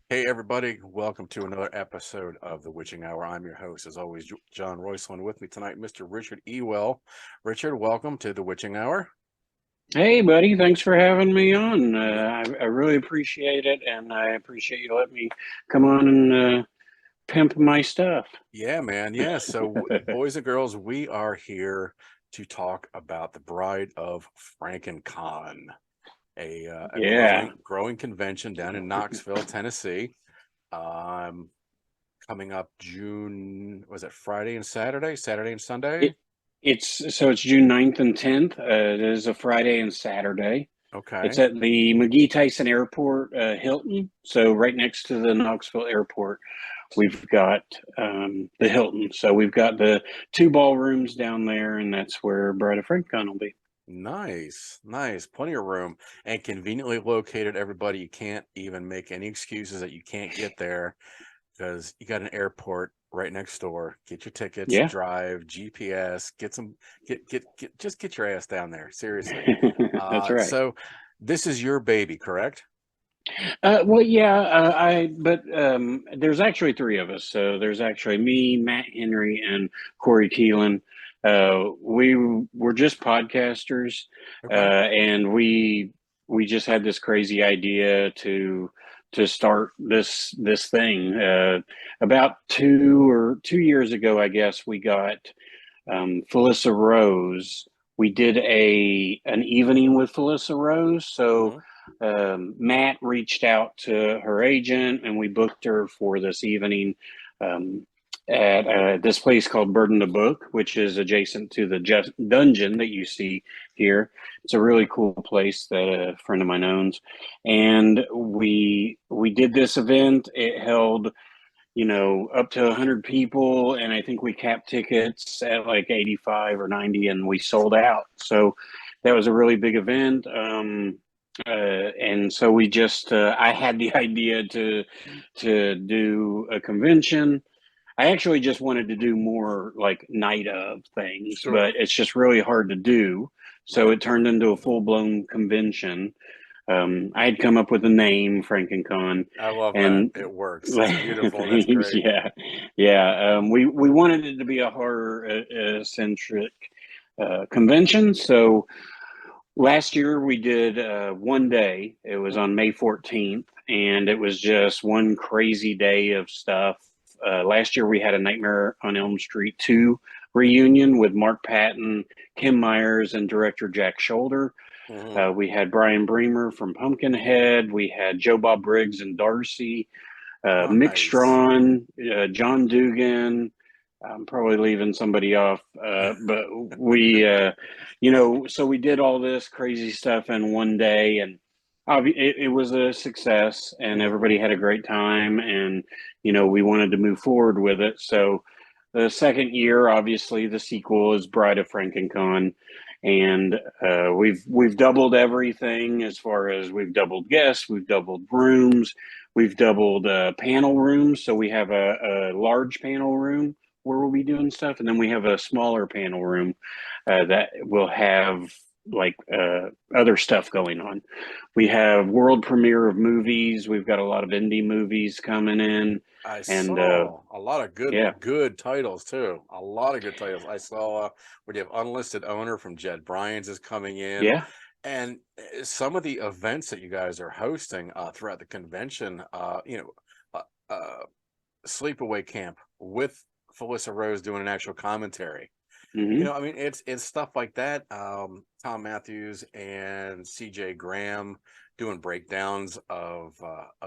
Hey everybody, welcome to another episode of The Witching Hour. I'm your host, as always, John Roycelyn. With me tonight, Mr. Richard Ewell. Richard, welcome to The Witching Hour. Hey, buddy, thanks for having me on. I really appreciate it, and I appreciate you letting me come on and pimp my stuff. Yeah, man. Yeah. So, boys and girls, we are here to talk about the Bride of Frankencon, a Yeah, growing convention down in Knoxville, Tennessee. Um, Coming up June, was it Friday and Saturday? Saturday and Sunday? it it's June 9th and 10th. It is a Friday and Saturday. It's Okay. at the McGee Tyson Airport, Hilton. So right next to the Knoxville Airport, we've got the Hilton. So we've got the two ballrooms down there, and that's where Bride of Franklin will be. Nice, nice. Plenty of room and conveniently located, everybody. You can't even make any excuses that you can't get there because you got an airport right next door. Get your tickets, Yeah, drive, GPS, get some, just get your ass down there. Seriously. that's right. So this is your baby, correct? Well, yeah, but there's actually three of us. So there's actually me, Matt Henry, and Corey Keelan. We were just podcasters, Okay. and we just had this crazy idea to start this thing. About 2 years ago, I guess we got Felissa Rose. We did an evening with Felissa Rose. So Hmm. Matt reached out to her agent, and we booked her for this evening um, at this place called Burden the Book, which is adjacent to the dungeon that you see here. It's a really cool place that a friend of mine owns, and we did this event. It held up to 100 people. And I think we capped tickets at like 85 or 90 and we sold out. So that was a really big event. And so I had the idea to do a convention. I actually just wanted to do more like night of things, Sure. but it's just really hard to do. So Right. it turned into a full blown convention. I had come up with a name, Frankencon, I love that. and It works. It's beautiful. That's great. yeah, yeah. We wanted it to be a horror centric convention. So last year we did one day. It was on May 14th, and it was just one crazy day of stuff. Last year we had a Nightmare on Elm Street 2 reunion with Mark Patton, Kim Myers, and director Jack Shoulder. Hmm. We had Brian Bremer from Pumpkinhead. We had Joe Bob Briggs and Darcy, Mick Nice. Strawn, John Dugan. I'm probably leaving somebody off, but so we did all this crazy stuff in one day, and it was a success, and Hmm. everybody had a great time, and we wanted to move forward with it. So the second year, obviously, the sequel is Bride of Frankencon, and we've doubled everything as far as we've doubled guests, we've doubled rooms, we've doubled panel rooms. So we have a large panel room where we'll be doing stuff, and then we have a smaller panel room that will have like other stuff going on. We have world premiere of movies. We've got a lot of indie movies coming in, I and saw a lot of yeah, good titles too. A lot of good titles. I saw where you have Unlisted Owner from Jed Bryans is coming in, yeah. and some of the events that you guys are hosting throughout the convention. Uh, uh, Sleepaway Camp with Felissa Rose doing an actual commentary. Hmm. I mean, it's stuff like that. Tom Matthews and C.J. Graham doing breakdowns of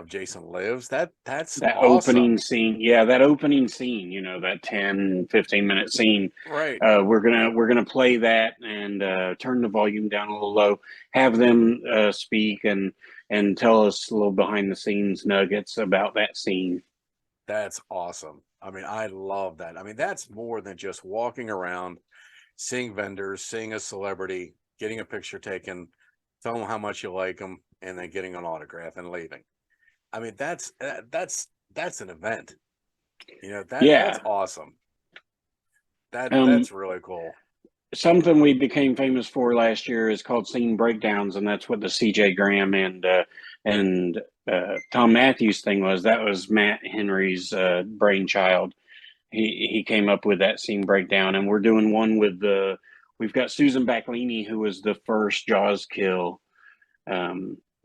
Jason Lives. That's That awesome. opening scene, yeah, that opening scene, that 10-15 minute scene. Right. We're gonna play that and turn the volume down a little low, have them speak and tell us a little behind the scenes nuggets about that scene. That's awesome. I mean, I love that. I mean, that's more than just walking around, seeing vendors, seeing a celebrity, getting a picture taken, telling them how much you like them, and then getting an autograph and leaving. I mean, that's an event. That's Yeah. awesome. Um, That's really cool. Something we became famous for last year is called scene breakdowns, and that's what the CJ Graham and And Tom Matthews' thing was that was Matt Henry's brainchild. He came up with that scene breakdown, and we're doing one with we've got Susan Backlini, who was the first Jaws kill,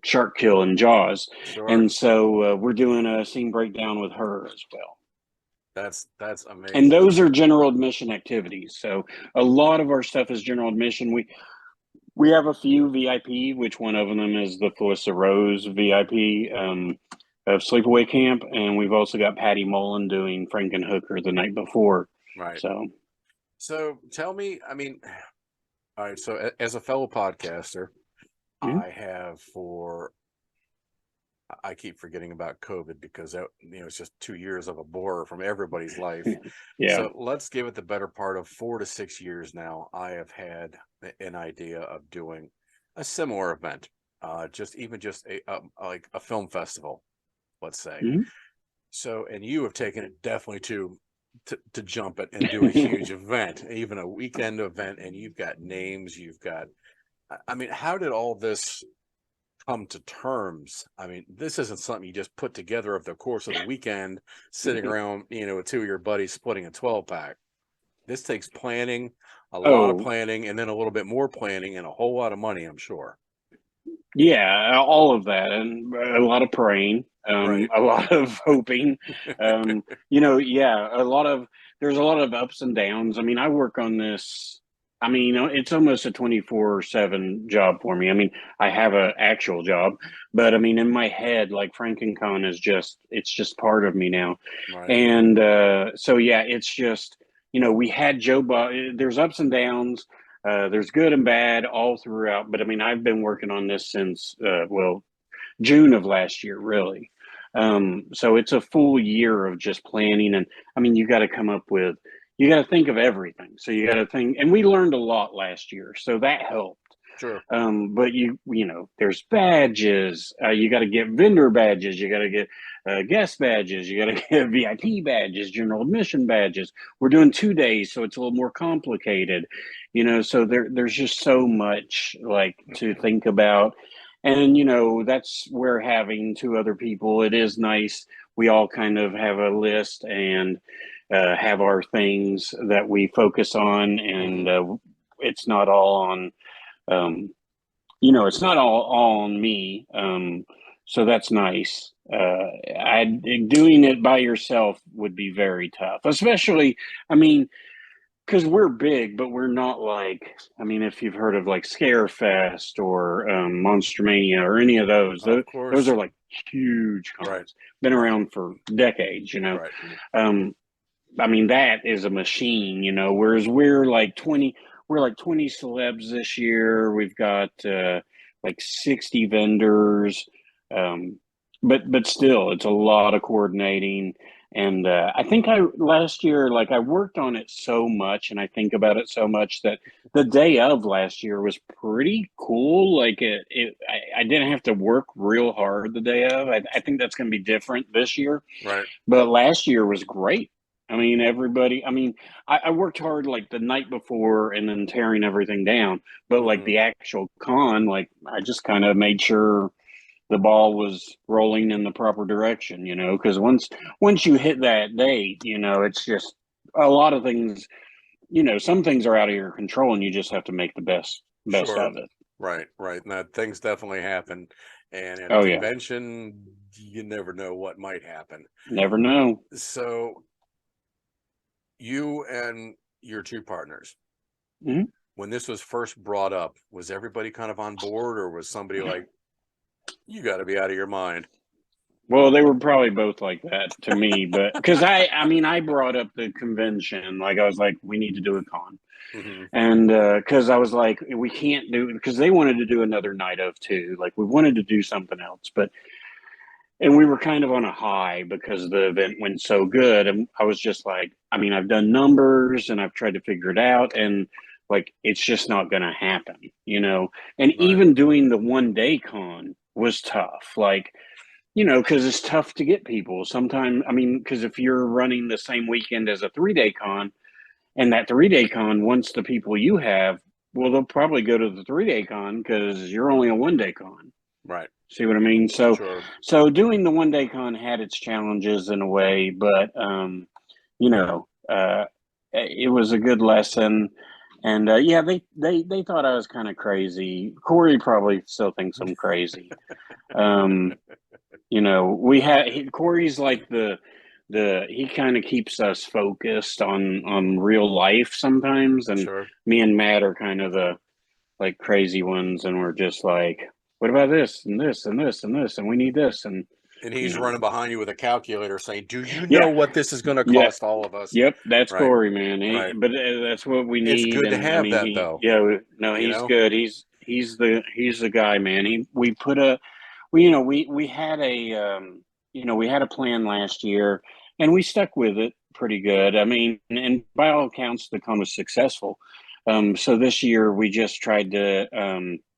shark kill in Jaws, Sure. and so we're doing a scene breakdown with her as well. That's amazing. And those are general admission activities. So a lot of our stuff is general admission. We have a few VIP, which one of them is the Felissa Rose VIP of Sleepaway Camp, and we've also got Patty Mullen doing Frankenhooker the night before. Right. So tell me, I mean, all right. So as a fellow podcaster, I have I keep forgetting about COVID because that, it's just 2 years of a bore from everybody's life. Yeah. So let's give it the better part of 4 to 6 years now. I have had an idea of doing a similar event, just like a film festival, let's say. So, and you have taken it definitely to jump it and do a huge event, even a weekend event, and you've got names, I mean, how did all this come to terms? I mean, this isn't something you just put together over the course of the weekend, sitting around, with two of your buddies splitting a 12-pack. This takes planning, a lot of planning, and then a little bit more planning and a whole lot of money, I'm sure. Yeah, all of that, and a lot of praying, Right. a lot of hoping. There's a lot of ups and downs. I mean, I work on this. I mean, it's almost a 24/7 job for me. I mean, I have an actual job, but I mean, in my head, like Frankencon it's just part of me now. Right. And so, yeah, it's just, we had Joe Bob. There's ups and downs. There's good and bad all throughout. But I mean, I've been working on this since, June of last year, really. So it's a full year of just planning. And I mean, you got to think of everything. So you got to think, and we learned a lot last year. So that helped. Sure. But there's badges. You got to get vendor badges. You got to get guest badges. You got to get VIP badges, general admission badges. We're doing 2 days, so it's a little more complicated. So there's just so much to think about. And, that's where having 2 other people, it is nice. We all kind of have a list and have our things that we focus on. And it's not all on, it's not all on me. So that's nice. Doing it by yourself would be very tough, especially, I mean, because we're big, but we're not if you've heard of Scarefest or Monster Mania or any of those, those are huge cons. Right. Been around for decades, Right. I mean, that is a machine, whereas we're 20 celebs this year. We've got 60 vendors. But still, it's a lot of coordinating. And I think last year, I worked on it so much and I think about it so much that the day of last year was pretty cool. I didn't have to work real hard the day of. I think that's going to be different this year. Right. But last year was great. I mean, I worked hard the night before and then tearing everything down. But the actual con, I just kind of made sure the ball was rolling in the proper direction, because once you hit that date, it's just a lot of things, some things are out of your control and you just have to make the best of it. Right. Now, things definitely happen. And at a convention, you never know what might happen. Never know. So you and your 2 partners, when this was first brought up, was everybody kind of on board, or was somebody like, you got to be out of your mind? Well, they were probably both like that to me, but because I brought up the convention, I was like, we need to do a con. And because I was like, we can't do, because they wanted to do another night of too. We wanted to do something else, and we were kind of on a high because the event went so good. And I was just like, I've done numbers and I've tried to figure it out. And it's just not going to happen, And Right. even doing the 1-day con was tough. Because it's tough to get people sometimes. Because if you're running the same weekend as a 3-day con, and that 3-day con wants the people you have, well, they'll probably go to the 3-day con because you're only a 1-day con. Right. See what I mean? So, Sure. so doing the 1 day con had its challenges in a way, but you know, it was a good lesson. And yeah, they thought I was kind of crazy. Corey probably still thinks I'm crazy. Um, we had Corey's like the he kind of keeps us focused on real life sometimes, and Sure. me and Matt are kind of the like crazy ones, and we're just like, what about this and this and this and this, and we need this, and And you he's know, running behind you with a calculator saying, "Do you know yeah, what this is going to yeah, cost all of us?" yep, that's Right. Corey, man. Right. But that's what we It's need, good to and I have mean, that though, no, you he's know? good. He's the guy, man. We had we had a plan last year, and we stuck with it pretty good. I mean, and by all accounts, the con was successful. So this year we just tried to,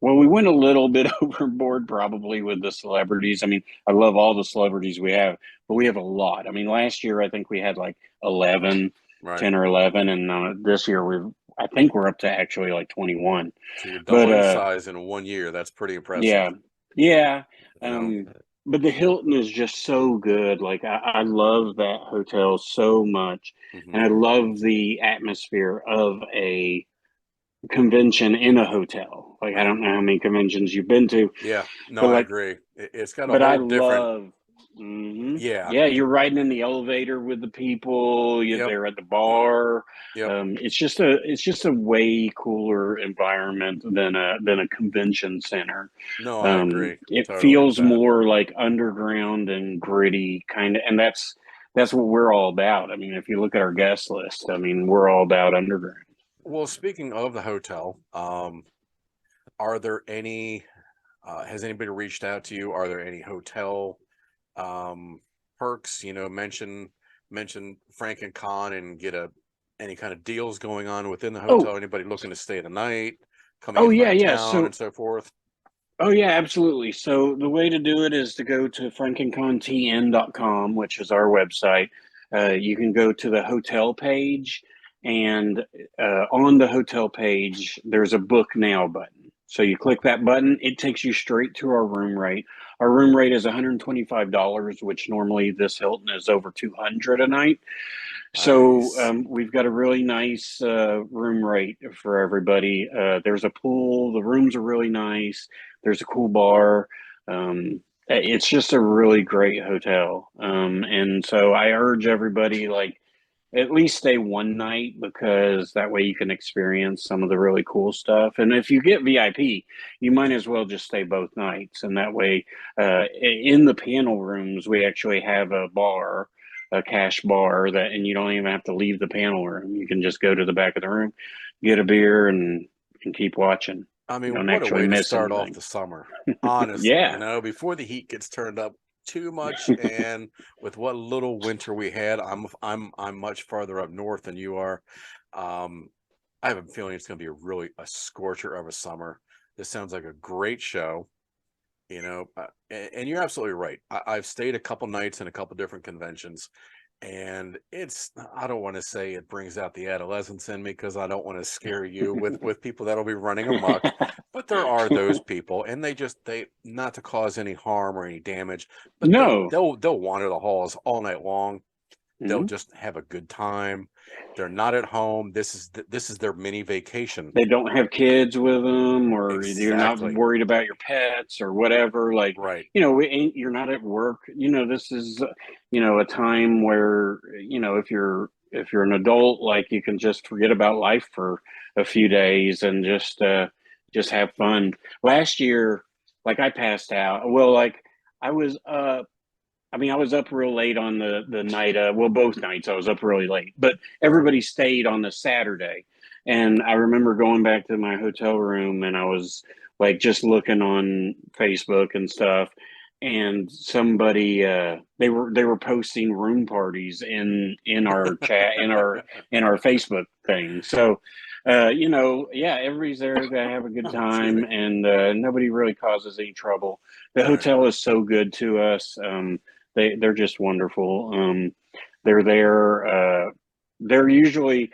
we went a little bit overboard probably with the celebrities. I mean, I love all the celebrities we have, but we have a lot. I mean, last year I think we had like 11, Right. 10 or 11, and this year I think we're up to actually like 21. So you're But doubling size in 1 year. That's pretty impressive, yeah, yeah. you know? But the Hilton is just so good. Like I love that hotel so much, and I Hmm. love the atmosphere of a convention in a hotel. Like I Right. don't know how many conventions you've been to, Yeah. No, but I like, agree. It's got a but I whole different, love. yeah. Yeah, you're riding in the elevator with the people. Yep. They're at the bar. Yep. It's just a way cooler environment than a convention center. No, I agree It totally with feels that. more like underground and gritty kind of, and that's what we're all about. I mean, if you look at our guest list, I mean, we're all about underground. Well, speaking of the hotel, are there any, has anybody reached out to you? Are there any hotel um perks, mention Frankencon and get any kind of deals going on within the Oh, hotel? Anybody looking to stay the night, coming oh in yeah, from yeah. town and So, so forth? oh yeah, absolutely. So the way to do it is to go to frankencontn.com, which is our website. You can go to the hotel page, and on the hotel page, there's a book now button. So you click that button, it takes you straight to our room rate. Our room rate is $125, which normally this Hilton is over 200 a night. So Nice. we've got a really nice room rate for everybody. There's a pool. The rooms are really nice. There's a cool bar. It's just a really great hotel. And so I urge everybody, like, at least stay one night, because that way you can experience some of the really cool stuff. And if you get VIP, you might as well just stay both nights. And that way, in the panel rooms, we actually have a bar, a cash bar, and you don't even have to leave the panel room. You can just go to the back of the room, get a beer, and keep watching. I You mean, don't what a actually way to miss start off anything. the summer, honestly, Yeah. before the heat gets turned up too much. And with what little winter we had, I'm much farther up north than you are. Um, I have a feeling it's going to be a scorcher of a summer. This sounds like a great show, and you're absolutely right. I've stayed a couple nights in a couple different conventions, and I don't want to say it brings out the adolescence in me, because I don't want to scare you with people that'll be running amok, but there are those people, and they not to cause any harm or any damage, but No. they'll wander the halls all night long. They'll Mhm. just have a good time. They're not at home. This is their mini vacation. They don't have kids with them, or you're not Exactly. worried about your pets or whatever. Like, Right. you're not at work. This is, a time where, if you're an adult, like, you can just forget about life for a few days and just have fun. Last year, like, I passed out. Well, like, I was I was up real late on the night. Both nights I was up really late, but Sure. everybody stayed on the Saturday. And I remember going back to my hotel room, and I was like just looking on Facebook and stuff, and somebody they were posting room parties in our chat, in our Facebook thing. So yeah, everybody's there to have a good I'm time, kidding. and nobody really causes any trouble. The Right. hotel is so good to us. They're just wonderful. They're there. There's usually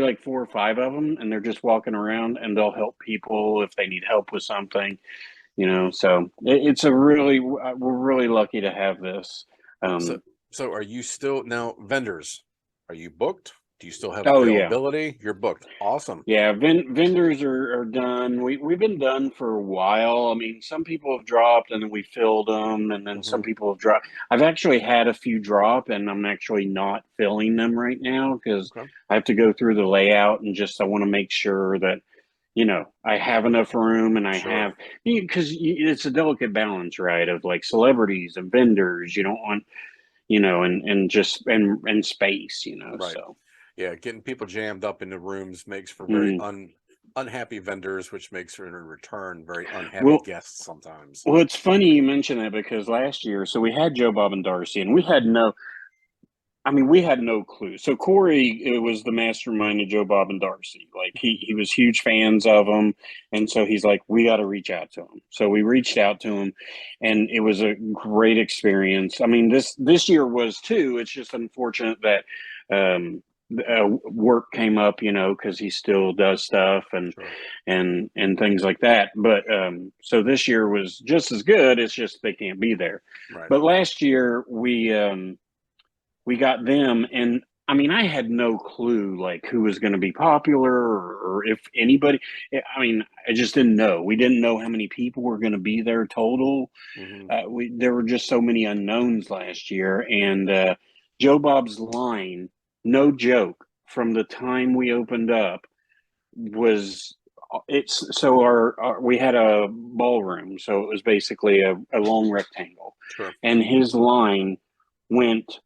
like four or five of them, and they're just walking around, and they'll help people if they need help with something. So it's a really, we're really lucky to have this. So, so are you still now vendors? Are you booked? Do you still have Oh yeah. availability? You're booked. Awesome. Yeah, vendors are done. We've been done for a while. I mean, some people have dropped and then we filled them, and then some Hmm. people have dropped. I've actually had a few drop, and I'm actually not filling them right now because Okay. I have to go through the layout and just I want to make sure that I have enough room and I Sure. have because it's a delicate balance, right? Of like celebrities and vendors. You don't want and just and space, Right. so. Yeah, getting people jammed up into rooms makes for very Mhm. unhappy vendors, which makes for in return very unhappy Well, guests sometimes. Well, it's funny you mention that because last year, so we had Joe Bob and Darcy, and we had no clue. So Corey, it was the mastermind of Joe Bob and Darcy. Like he was huge fans of them, and so he's like, we got to reach out to him. So we reached out to him, and it was a great experience. I mean, this year was too. It's just unfortunate that work came up, because he still does stuff and Sure. and things like that. But so this year was just as good. It's just they can't be there. Right. But last year we got them, and I mean I had no clue like who was going to be popular or if anybody. I mean I just didn't know. We didn't know how many people were going to be there total. Hmm. There were just so many unknowns last year, and Joe Bob's line, no joke, from the time we opened up was it's so our we had a ballroom, so it was basically a long rectangle, Sure. and his line went.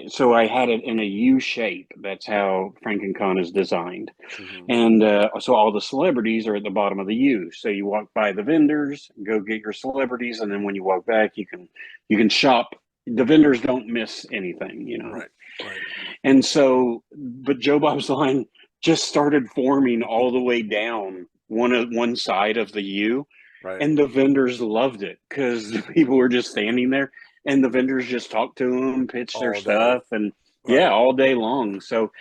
So I had it in a U shape. That's how Frankencon is designed, Hmm. and so all the celebrities are at the bottom of the U. So you walk by the vendors, go get your celebrities, and then when you walk back, you can shop. The vendors don't miss anything. Right. Right. And so, but Joe Bob's line just started forming all the way down one side of the U, Right. and the vendors loved it because people were just standing there, and the vendors just talked to them, pitched their All day. stuff, and yeah, Right. all day long. So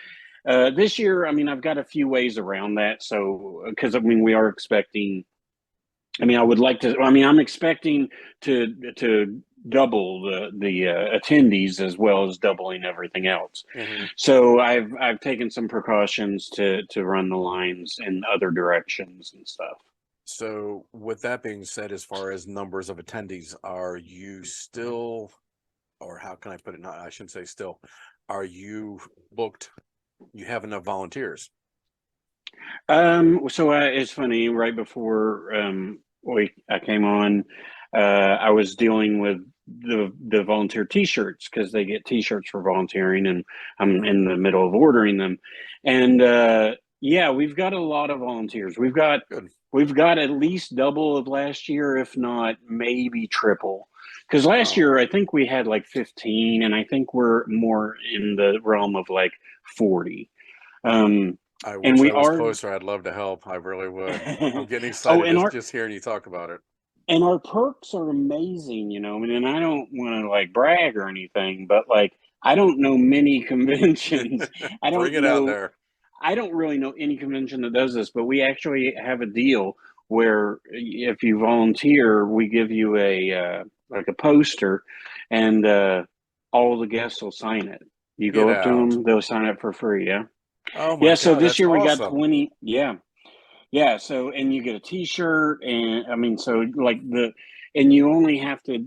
this year, I mean, I've got a few ways around that. So because I mean, we are expecting. I mean, I would like to. I mean, I'm expecting to double the attendees as well as doubling everything else. Hmm. So I've taken some precautions to run the lines in other directions and stuff. So, with that being said, as far as numbers of attendees, are you still, or how can I put it? Not, I shouldn't say still. Are you booked? You have enough volunteers? So it's funny. Right before I came on, I was dealing with the volunteer T-shirts because they get T-shirts for volunteering, and I'm in the middle of ordering them. And yeah, we've got a lot of volunteers. Good. We've got at least double of last year, if not maybe triple. Because last Wow. year I think we had like 15, and I think we're more in the realm of like 40. Um, I and wish we I was are. closer. I'd love to help. I really would. I'm getting Oh, excited just hearing you talk about it. and our perks are amazing, I mean, and I don't want to like brag or anything, but like I don't know many conventions. I Bring don't it out know there. I don't really know any convention that does this, but we actually have a deal where if you volunteer, we give you a like a poster, and all the guests will sign it. You Get go up to out. them, they'll sign it for free. Yeah, Oh my yeah. So God, this that's year we got awesome. 20. Yeah, yeah, so and you get a T-shirt, and I mean, so like and you only have to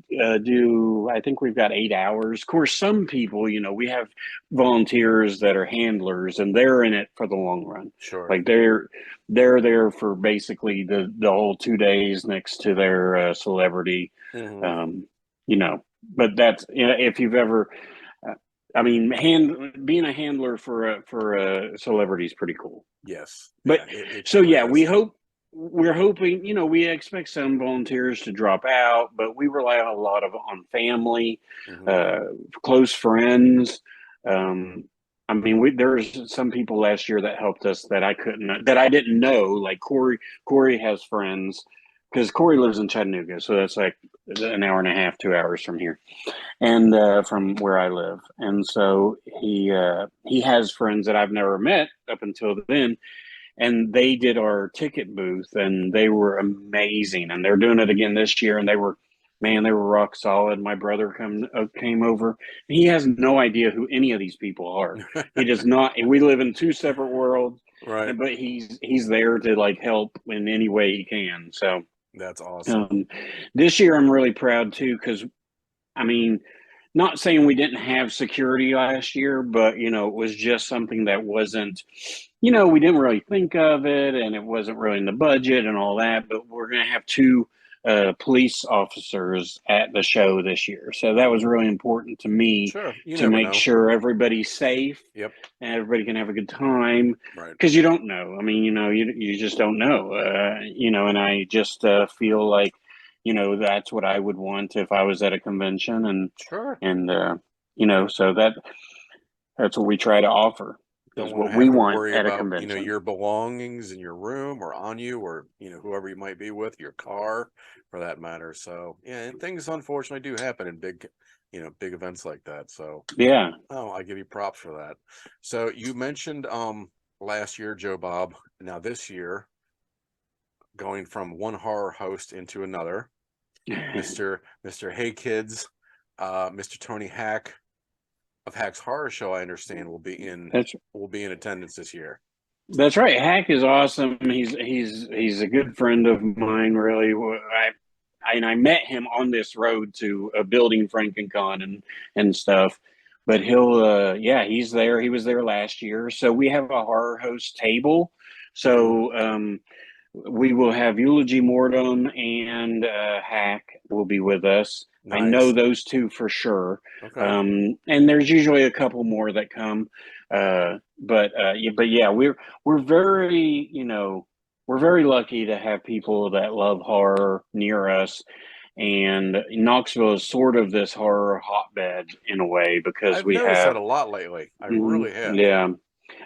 do. I think we've got 8 hours. Of course, some people, we have volunteers that are handlers, and they're in it for the long run. Sure. Like they're there for basically the whole 2 days next to their celebrity. Hmm. Um, you know, but that's if you've ever. Uh, I mean, being a handler for a celebrity is pretty cool. Yes. But Yeah, it so sure yeah, is. we're hoping, we expect some volunteers to drop out, but we rely on a lot on family, Hmm. uh, close friends. Um, I mean, there's some people last year that helped us that I didn't know. Like Corey has friends because Corey lives in Chattanooga, so that's like an hour and a half, 2 hours from here, and from where I live. And so he has friends that I've never met up until then, and they did our ticket booth, and they were amazing. And they're doing it again this year, and they were, man, they were rock solid. My brother came over. He has no idea who any of these people are. He does not. We live in two separate worlds, Right. but he's there to like help in any way he can. So That's awesome. this year I'm really proud too, because I mean, not saying we didn't have security last year, but you know, it was just something that wasn't, you know, we didn't really think of it, and it wasn't really in the budget and all that. But we're going to have two police officers at the show this year, so that was really important to me Sure. You to never make know. sure everybody's safe Yep. and everybody can have a good time. Right. Because you don't know. I mean, you know, you just don't know. You know, and I just feel like, you know, that's what I would want if I was at a convention, Sure. and you know, so that's what we try to offer, Don't is want to what we have to want worry at a about, you know, convention. your belongings in your room or on you, or, you know, whoever you might be with, your car for that matter. So yeah, and things unfortunately do happen in big, you know, big events like that. So Yeah. oh, I give you props for that. So you mentioned last year, Joe Bob. Now this year, going from one horror host into another, Mr. Hey Kids, Mr. Tony Hack of Hack's Horror Show, I understand that's will be in attendance this year. that's right. Hack is awesome. He's a good friend of mine. Really, I met him on this road to building Frankencon and stuff. But he'll yeah, he's there. He was there last year. So we have a horror host table. Mhm. So we will have Eulogy Mortem and Hack will be with us. I know Nice. those two for sure. Okay. And there's usually a couple more that come. But yeah, we're very, you know, we're very lucky to have people that love horror near us. And Knoxville is sort of this horror hotbed in a way, because I've we noticed that have, a lot lately. I really have. yeah.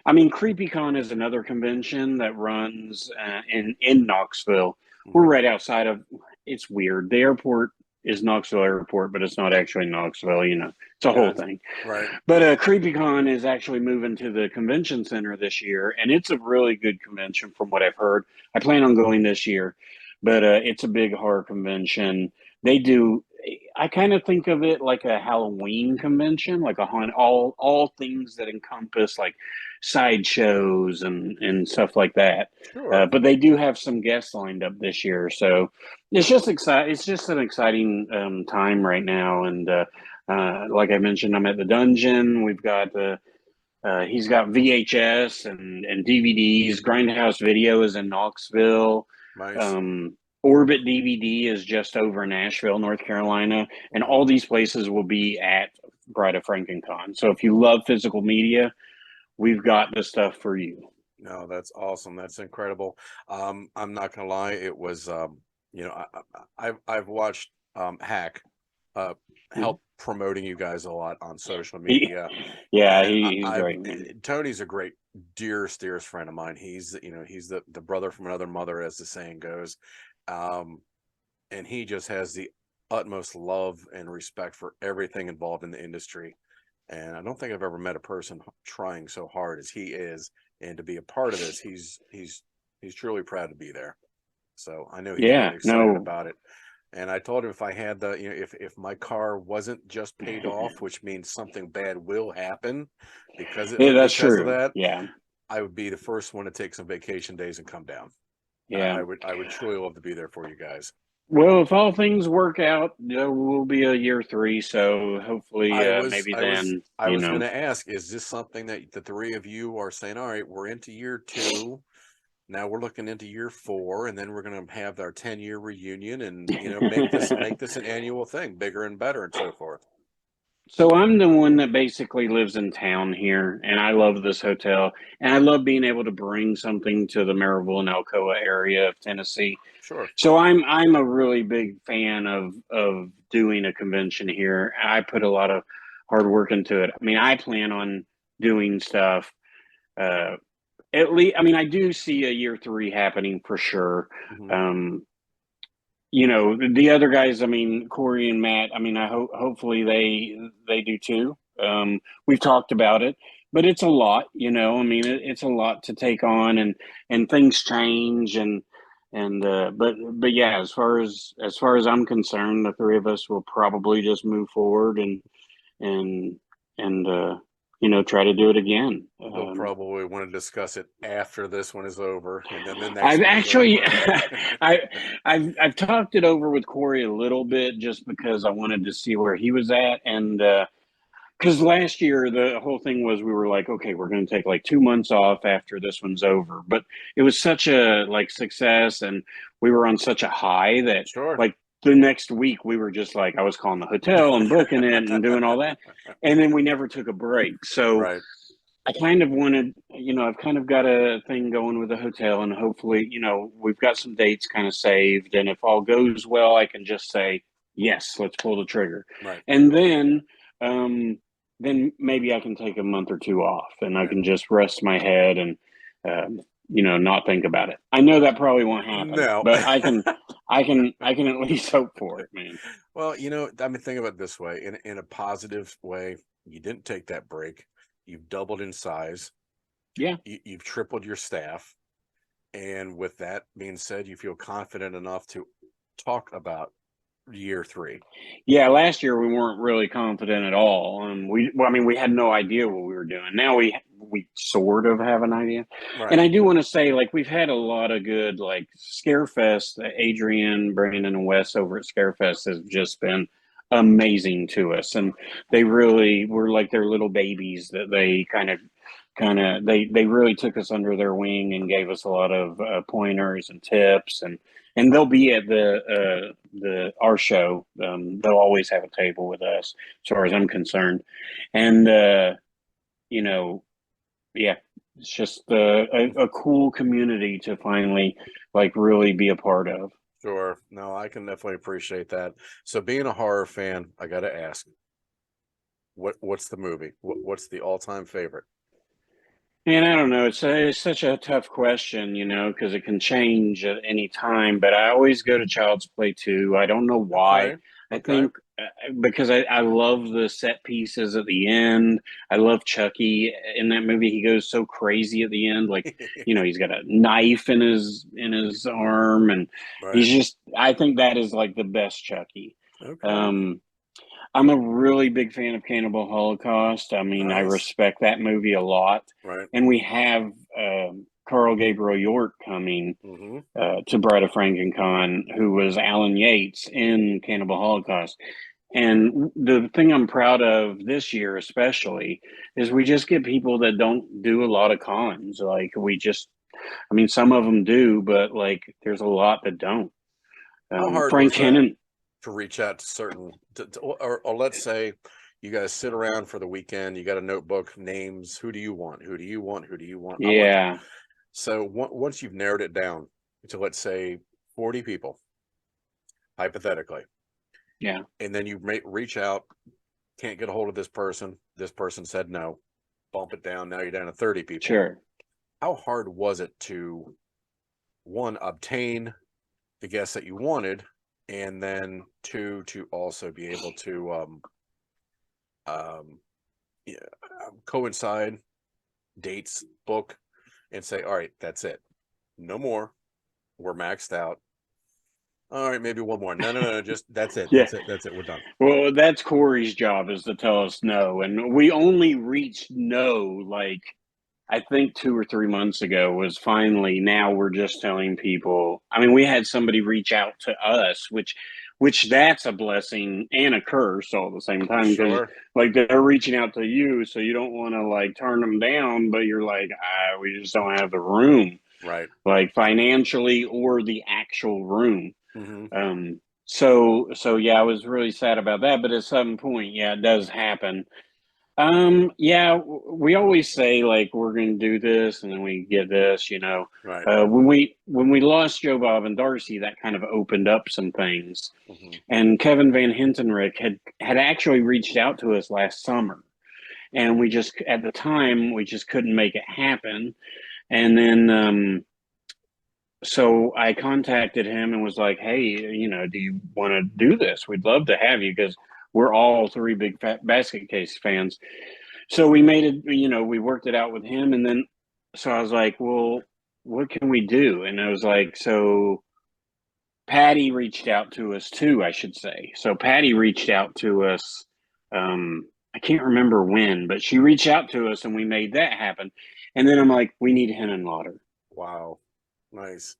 I mean, CreepyCon is another convention that runs in Knoxville. We're Mhm. right outside of. It's weird. The airport is Knoxville Airport, but it's not actually Knoxville. You know, it's a whole Good. thing. Right. But CreepyCon is actually moving to the convention center this year, and it's a really good convention from what I've heard. I plan on going this year, but it's a big horror convention. They do. I kind of think of it like a Halloween convention, like a haunt, all things that encompass like sideshows and stuff like that. Sure. But they do have some guests lined up this year, so it's just exciting. It's just an exciting time right now, and like I mentioned, I'm at the dungeon. We've got he's got VHS and DVDs. Grindhouse Video is in Knoxville. Nice. Um, Orbit DVD is just over Nashville, North Carolina, and Mhm. all these places will be at Bride of Frankencon. So if you love physical media, we've got the stuff for you. No, that's awesome. That's incredible. I'm not gonna lie, it was you know, I've watched Hack uh help promoting you guys a lot on social He, media. yeah, And he's I've great, man. Tony's a great dearest friend of mine. He's, you know, he's the brother from another mother, as the saying goes. Um, and he just has the utmost love and respect for everything involved in the industry. And I don't think I've ever met a person trying so hard as he is, and to be a part of this, he's truly proud to be there. So I know he's Yeah, really excited no, about it. And I told him if I had the, you know, if my car wasn't just paid off, which means something bad will happen yeah, that's because of true. that, Yeah, I would be the first one to take some vacation days and come down. yeah. I would truly love to be there for you guys. Well, if all things work out, we'll be a year three, so hopefully, maybe then, I you was know. going to ask, is this something that the three of you are saying, all right, we're into year 2. Now we're looking into year 4, and then we're going to have our 10-year reunion, and you know, make this an annual thing, bigger and better, and so forth. So I'm the one that basically lives in town here, and I love this hotel, and I love being able to bring something to the Maryville and Alcoa area of Tennessee. Sure. So I'm a really big fan of doing a convention here. I put a lot of hard work into it. I mean, I plan on doing stuff. Uh, at least, I mean, I do see a year three happening for sure. Hmm. Um, you know, the other guys, I mean, Corey and Matt, I mean, hopefully they do too. We've talked about it, but it's a lot, I mean, it's a lot to take on, and things change, but yeah, as far as I'm concerned, the three of us will probably just move forward and try to do it again. We'll probably want to discuss it after this one is over, and then the next I've one is actually, over. I've talked it over with Corey a little bit, just because I wanted to see where he was at, and because last year the whole thing was, we were like, okay, we're going to take like 2 months off after this one's over, but it was such a like success, and we were on such a high that Sure. like the next week we were just like, I was calling the hotel and booking it and doing all that, and then we never took a break. So Right. I kind of wanted, I've kind of got a thing going with the hotel, and hopefully, we've got some dates kind of saved. And if all goes well, I can just say, yes, let's pull the trigger. Right. And then maybe I can take a month or two off, and I Right. can just rest my head and, not think about it. I know that probably won't happen, No. but I can at least hope for it, man. Well, I mean, think about it this way, in a positive way. You didn't take that break. You've doubled in size. Yeah. You've tripled your staff. And with that being said, you feel confident enough to talk about year 3. Yeah, last year we weren't really confident at all. I mean, we had no idea what we were doing. Now we sort of have an idea. Right. And I do want to say, like, we've had a lot of good, like, Scarefest. Adrian, Brandon, and Wes over at Scarefest has just been amazing to us, and they really were like their little babies, that they they really took us under their wing and gave us a lot of pointers and tips, and they'll be at our show. They'll always have a table with us, as far as I'm concerned, and yeah, it's just a cool community to finally like really be a part of. Sure. No, I can definitely appreciate that. So being a horror fan, I got to ask, what's the movie? What's the all-time favorite? And I don't know, it's such a tough question, because it can change at any time. But I always go to Child's Play 2. I don't know why. Okay. I Okay. think because I love the set pieces at the end. I love Chucky in that movie. He goes so crazy at the end, like he's got a knife in his arm, and Right. he's just. I think that is like the best Chucky. Okay. Um, I'm a really big fan of Cannibal Holocaust. I mean, I Nice. respect that movie a lot. Right. And we have Carl Gabriel York coming Mm-hmm. to Bride of Frankencon, who was Alan Yates in Cannibal Holocaust. And the thing I'm proud of this year, especially, is we just get people that don't do a lot of cons. Like, I mean, some of them do, but like, there's a lot that don't. How hard Frank was that Hennon. to reach out to certain, or let's say you guys sit around for the weekend, you got a notebook, names, who do you want? Who do you want? Who do you want? I want. Yeah. So once you've narrowed it down to, let's say, 40 people, hypothetically, Yeah. and then you reach out, can't get a hold of this person said no, bump it down, now you're down to 30 people. Sure. How hard was it to, one, obtain the guests that you wanted, and then two, to also be able to yeah, coincide dates, book, and say, all right, that's it, no more, we're maxed out. All right, maybe one more. No, just that's it. Yeah. That's it. We're done. Well, that's Corey's job, is to tell us no. And we only reached no, like, I think 2 or 3 months ago was finally, now we're just telling people. I mean, we had somebody reach out to us, which that's a blessing and a curse all at the same time, because Sure. like they're reaching out to you, so you don't want to like turn them down, but you're like, we just don't have the room, Right. like financially or the actual room. Mm-hmm. So yeah, I was really sad about that, but at some point, yeah, it does happen. Yeah, we always say like we're going to do this, and then we get this. Right. When we lost Joe Bob and Darcy, that kind of opened up some things. Mm-hmm. And Kevin Van Hentenryck had actually reached out to us last summer, and we just, at the time, we just couldn't make it happen. And then so I contacted him and was like, hey, do you want to do this? We'd love to have you, because we're all three big Basket Case fans. So we made it, you know, we worked it out with him. And then, so I was like, well, what can we do? And I was like, so Patty reached out to us too, I should say. So Patty reached out to us. I can't remember when, but she reached out to us and we made that happen. And then I'm like, we need Henenlotter. Wow. Nice.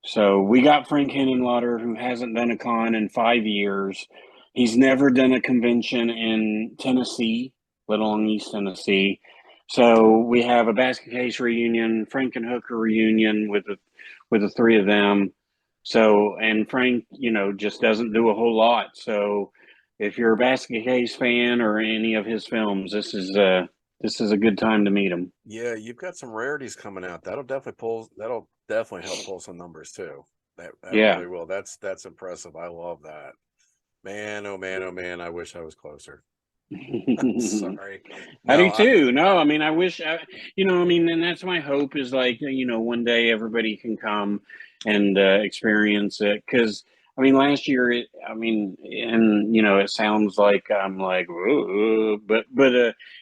So we got Frank Henenlotter, who hasn't done a con in 5 years. He's never done a convention in Tennessee, let alone East Tennessee. So we have a basket case reunion, Frankenhooker reunion with the three of them. So, and Frank, you know, just doesn't do a whole lot. So if you're a basket case fan or any of his films, this is a good time to meet him. Yeah, you've got some rarities coming out. That'll definitely help pull some numbers too. That Yeah. really will. That's impressive. I love that. Man, oh man, oh man, I wish I was closer. Sorry. I do No, too. No, I mean, I wish, you know, I mean, and that's my hope is like, you know, one day everybody can come and experience it. Cause I mean, last year, I mean, and, you know, it sounds like I'm like, "Ooh," but,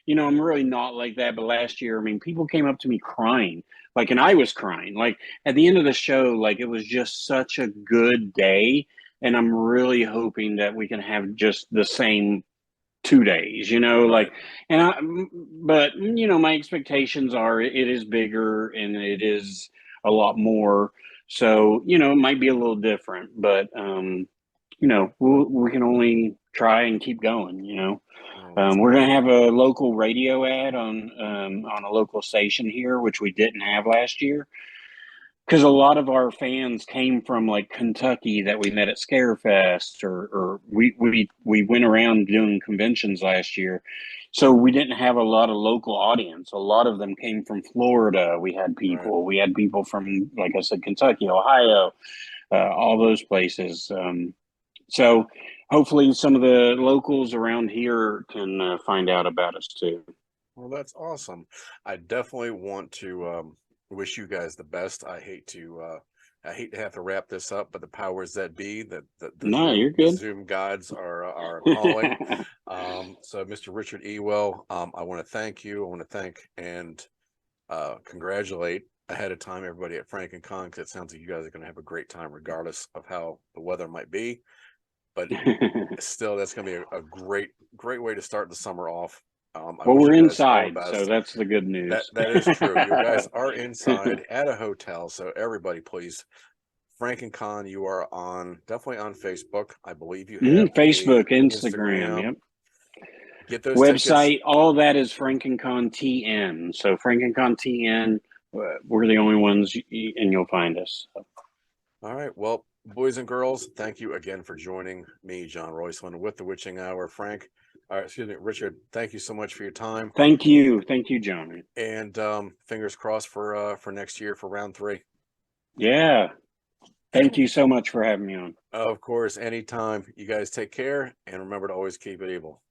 you know, I'm really not like that. But last year, I mean, people came up to me crying, like, and I was crying. Like at the end of the show, like it was just such a good day. And I'm really hoping that we can have just the same 2 days, you know, right. like, but, you know, my expectations are it is bigger and it is a lot more. So, you know, it might be a little different, but, you know, we can only try and keep going, you know. Oh, that's We're going to have a local radio ad on a local station here, which we didn't have last year because a lot of our fans came from like Kentucky that we met at Scarefest, or we went around doing conventions last year, so we didn't have a lot of local audience. A lot of them came from Florida. right. We had people from, like I said, Kentucky, Ohio, all those places. So hopefully some of the locals around here can find out about us too. Well, that's awesome. I definitely want to wish you guys the best. I hate to have to wrap this up, but the powers that be, No, you're The good. Zoom gods are calling. So Mr. Richard Ewell, I want to thank you. I want to thank and congratulate ahead of time everybody at Frankencon, because it sounds like you guys are going to have a great time regardless of how the weather might be. But still, that's going to be a great way to start the summer off. I Well, wish we're you guys all the inside, so best. that's the good news. That is true. You guys are inside at a hotel, so everybody, please. Frankencon, you are definitely on Facebook. I believe you have a Facebook, Instagram, Instagram. yep. Get those tickets. Website, all that is Frankencon TN. So Frankencon TN, we're the only ones, and you'll find us. All right. Well, boys and girls, thank you again for joining me, John Royceland, with the Witching Hour. Frank, excuse me, Richard, thank you so much for your time. Thank you, John. And fingers crossed for next year for round 3. Yeah, thank you so much for having me on. Of course, anytime. You guys take care, and remember to always keep it evil.